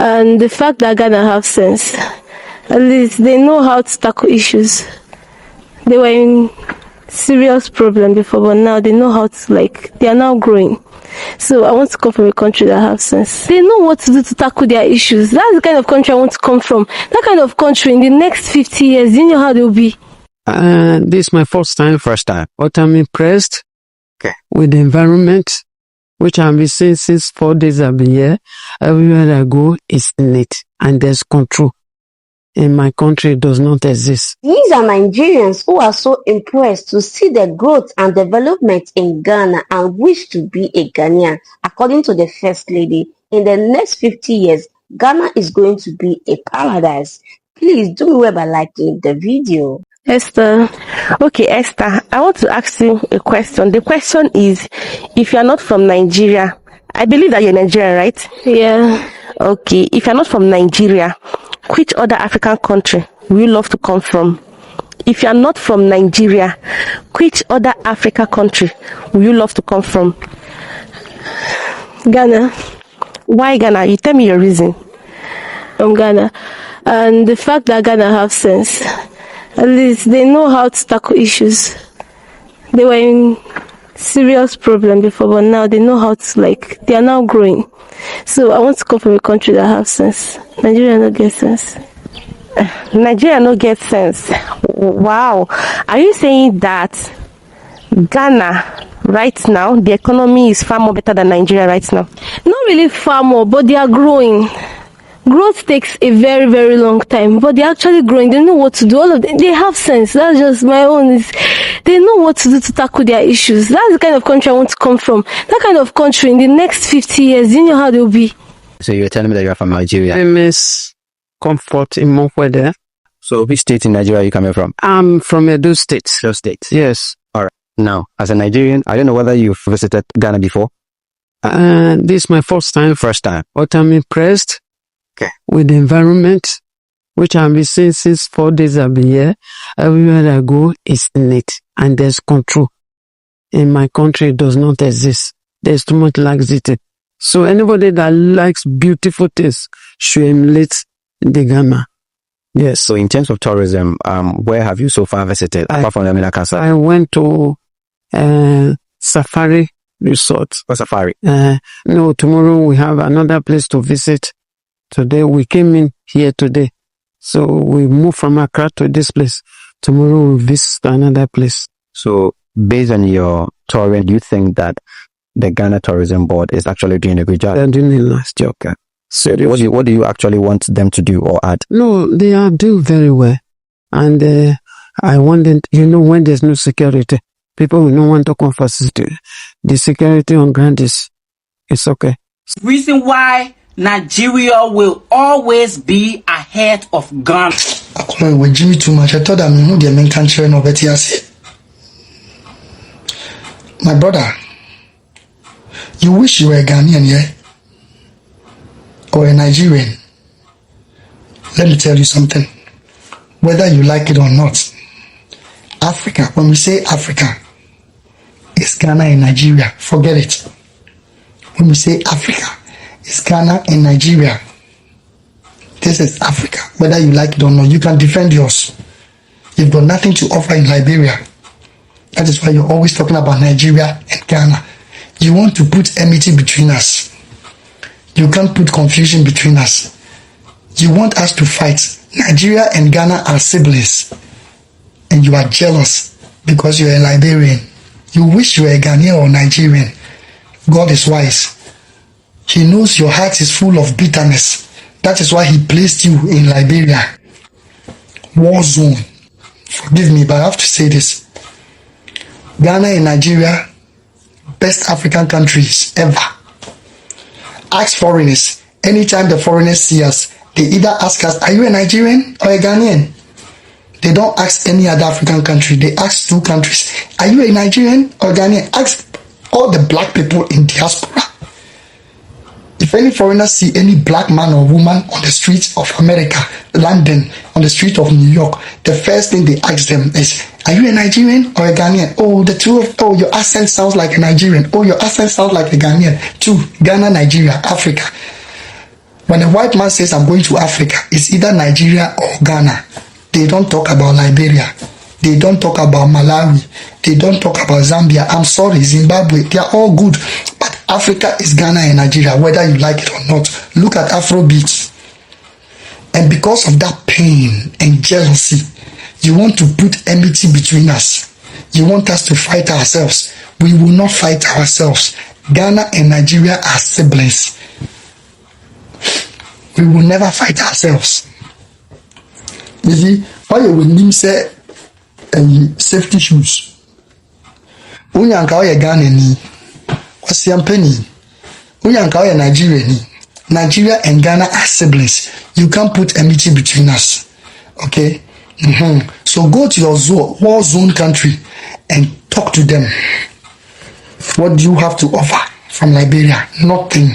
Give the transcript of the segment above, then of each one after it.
And the fact that Ghana have sense, at least they know how to tackle issues. They were in serious problem before, but now they know how to, they are now growing. So I want to come from a country that have sense. They know what to do to tackle their issues. That's the kind of country I want to come from. That kind of country in the next 50 years, do you know how they'll be? This is my first time. But I'm impressed with the environment, which I've been seeing since 4 days I've been here. Everywhere I go is neat and there's control. In my country, it does not exist. These are Nigerians who are so impressed to see the growth and development in Ghana and wish to be a Ghanaian. According to the First Lady, in the next 50 years, Ghana is going to be a paradise. Please do me well by liking the video. Esther. Okay, Esther, I want to ask you a question. The question is, if you are not from Nigeria, I believe that you're Nigerian, right? Yeah. Okay, if you're not from Nigeria, which other African country would you love to come from? If you are not from Nigeria, which other African country would you love to come from? Ghana. Why Ghana? You tell me your reason. From Ghana. And the fact that Ghana have sense, at least they know how to tackle issues. They were in serious problem before, but now they know how to, they are now growing. So I want to come from a country that have sense. Nigeria no get sense. Nigeria no get sense. Wow. Are you saying that Ghana right now, the economy is far more better than Nigeria right now? Not really far more, but they are growing. Growth takes a very, very long time, but they're actually growing. They know what to do. All of them, they have sense. That's just my own. They know what to do to tackle their issues. That's the kind of country I want to come from. That kind of country in the next 50 years, do you know how they'll be? So you're telling me that you're from Nigeria? I miss comfort in more weather. So which state in Nigeria are you coming from? I'm from Edo State. Edo State? Yes. All right. Now, as a Nigerian, I don't know whether you've visited Ghana before. This is my first time. But I'm impressed with the environment, which I've been seeing since 4 days I've been here. Everywhere I go is neat and there's control. In my country, it does not exist. There's too much laxity. So anybody that likes beautiful things should emulate the Ghana. Yes. So in terms of tourism, where have you so far visited apart from the Minakasa? I went to Safari Resort. What safari? No, tomorrow we have another place to visit. Today we came in here today. So we moved from Accra to this place. Tomorrow we'll visit another place. So based on your touring, do you think that the Ghana Tourism Board is actually doing a good job? They're doing a nice job. Seriously. What do you actually want them to do or add? No, they are doing very well. And I want them, when there's no security, people will not want to come for the security on ground is okay. Reason why Nigeria will always be ahead of Ghana. With Jimmy too much, I thought I knew the main country no better. My brother, you wish you were a Ghanaian, yeah? Or a Nigerian? Let me tell you something. Whether you like it or not, Africa, when we say Africa, it's Ghana and Nigeria. Forget it. When we say Africa, it's Ghana and Nigeria. This is Africa. Whether you like it or not, you can defend yours. You've got nothing to offer in Liberia. That is why you're always talking about Nigeria and Ghana. You want to put enmity between us. You can't put confusion between us. You want us to fight. Nigeria and Ghana are siblings. And you are jealous because you're a Liberian. You wish you were a Ghanaian or Nigerian. God is wise. He knows your heart is full of bitterness. That is why he placed you in Liberia. War zone. Forgive me, but I have to say this. Ghana and Nigeria, best African countries ever. Ask foreigners. Anytime the foreigners see us, they either ask us, are you a Nigerian or a Ghanaian? They don't ask any other African country. They ask two countries. Are you a Nigerian or a Ghanaian? Ask all the black people in diaspora. If any foreigners see any black man or woman on the streets of America, London, on the street of New York, the first thing they ask them is, are you a Nigerian or a Ghanaian? Oh, your accent sounds like a Nigerian. Oh, your accent sounds like a Ghanaian. Two, Ghana, Nigeria, Africa. When a white man says I'm going to Africa, it's either Nigeria or Ghana. They don't talk about Liberia. They don't talk about Malawi. They don't talk about Zambia. I'm sorry, Zimbabwe. They are all good. But Africa is Ghana and Nigeria, whether you like it or not. Look at Afrobeats. And because of that pain and jealousy, you want to put enmity between us. You want us to fight ourselves. We will not fight ourselves. Ghana and Nigeria are siblings. We will never fight ourselves. You see, why you will name say safety shoes? Unyanka oye Ghana ni, wasiampeni. Unyanka oye Nigeria ni. Nigeria and Ghana are siblings. You can't put enmity between us. Okay? So go to your war zone country and talk to them. What do you have to offer from Liberia? Nothing.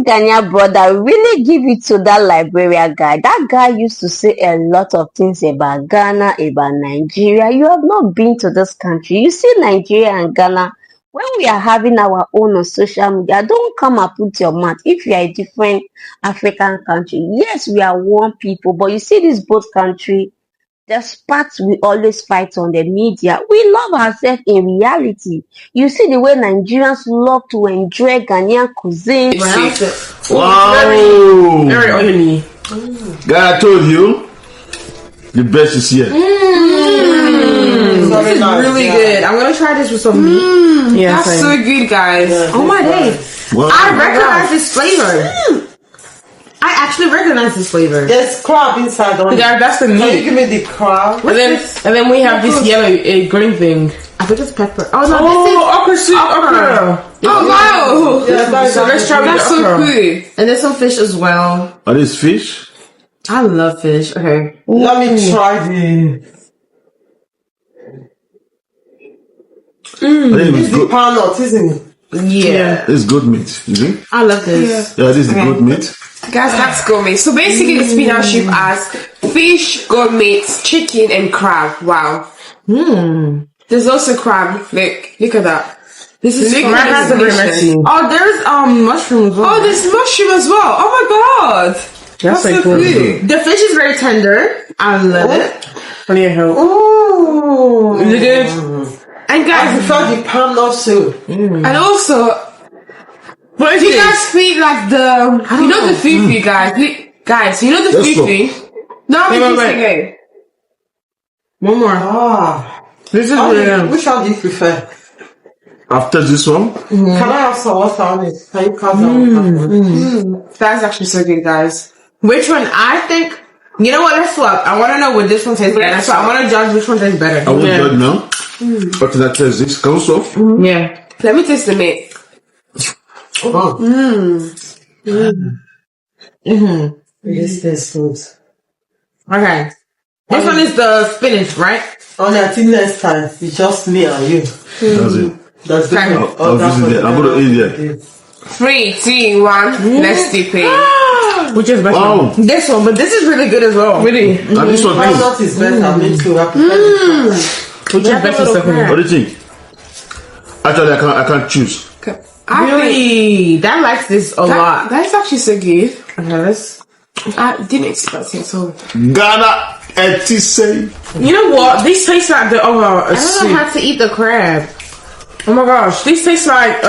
Ghanaian brother really give it to that Liberia guy. That guy used to say a lot of things about Ghana, about Nigeria. You have not been to this country. You see Nigeria and Ghana, when we are having our own on social media, don't come and put your mouth. If you are a different African country, yes, we are one people, but you see this both country, the spots we always fight on the media. We love ourselves in reality. You see the way Nigerians love to enjoy Ghanaian cuisine. Wow! Very oily. Guy, I told you, the best is here. This is really good. I'm gonna try this with some meat. Yeah, that's so good, guys. Yeah. Oh my days! Wow. I recognize this flavor. I actually recognize this flavor. There's crab inside on it. Yeah, that's the meat. Can you give me the crab? And then we have this yellow green thing. I think it's pepper. Oh no, this is okra soup. Okra. Oh wow! Yeah, so let's try that's so good. And there's some fish as well. Are these fish? I love fish. Okay. Let me try the. I think This it's is the good. pound nut, isn't it? Yeah. It's good meat, is it? I love this. Yeah, this is good meat. Guys, that's goat meat. So basically, the spinach soup has fish, goat meat, chicken, and crab. Wow. There's also crab. Look at that. This is crab has a messy. Oh, there's mushroom as well. Oh, there's mushroom as well. Oh my god. That's so good. The fish is very tender. I love it. Oh, is it good? And I guys, prefer the pound nut soup. and also, but if you guys feel like the fufu, guys, you know the fufu. No, wait. One more. This is really. Which one do you prefer? After this one, Can I have some water on it? Can you cut down? That's actually so good, guys. Which one? I think. You know what? Let's swap. I want to know what this one tastes better. So I want to judge which one tastes better. I won't judge now. What can I taste this? Can we swap? Yeah. Let me taste the meat. This tastes good. Okay. This one is the spinach, right? Only until next time, it's just me and you. That's it. That's the I'll visit there. I'm going to eat there. 3, 2, 1. Let's dip it. Which is better? Wow. This one, but this is really good as well. Really? And this one, pound nut is better. Me too. I prefer the Which is better, Stephanie? what do you think? Actually, I can't choose. Really? That likes this a lot. That's actually so good. Okay, I didn't expect it, so. Ghana, say. You know what? This tastes like the I don't know how to eat the crab. Oh my gosh, this tastes like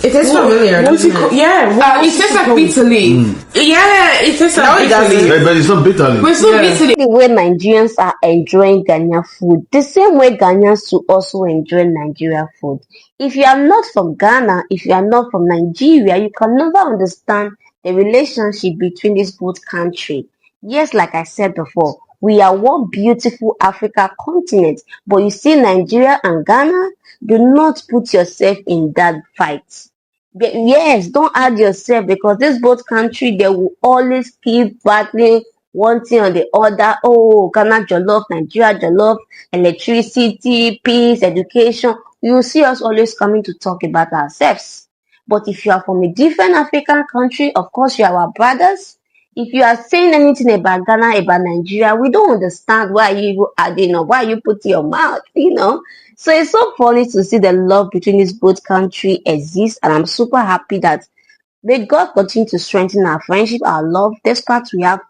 it tastes familiar. What's it called? Yeah, it tastes like bitter leaf. Yeah, it tastes like bitter leaf. But it's not bitter leaf. But it's not bitter leaf. The way Nigerians are enjoying Ghanaian food, the same way Ghanaians to also enjoy Nigerian food. If you are not from Ghana, if you are not from Nigeria, you can never understand the relationship between these both countries. Yes, like I said before, we are one beautiful Africa continent, but you see Nigeria and Ghana, do not put yourself in that fight. Yes, don't add yourself because this both country, they will always keep battling one thing or the other. Oh, Ghana jollof, Nigeria jollof, electricity, peace, education. You will see us always coming to talk about ourselves. But if you are from a different African country, of course you are our brothers. if you are saying anything about Ghana, about Nigeria, we don't understand why you adding up, why you put your mouth, So it's so funny to see the love between these both countries exist, and I'm super happy that may God continue to strengthen our friendship, our love, despite we have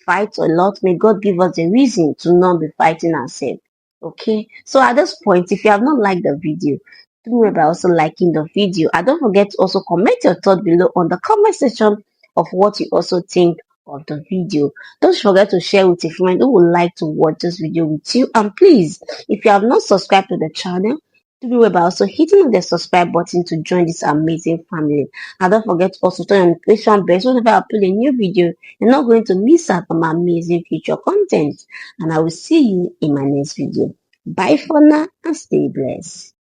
fights a lot. May God give us the reason to not be fighting ourselves. Okay. So at this point, if you have not liked the video, do remember also liking the video. And don't forget to also comment your thought below on the comment section of what you also think of the video. Don't forget to share with a friend who would like to watch this video with you. And please, if you have not subscribed to the channel, do remember also hitting the subscribe button to join this amazing family. And don't forget to also turn on the notification bell so whenever I upload a new video, you're not going to miss out on my amazing future content. And I will see you in my next video. Bye for now and stay blessed.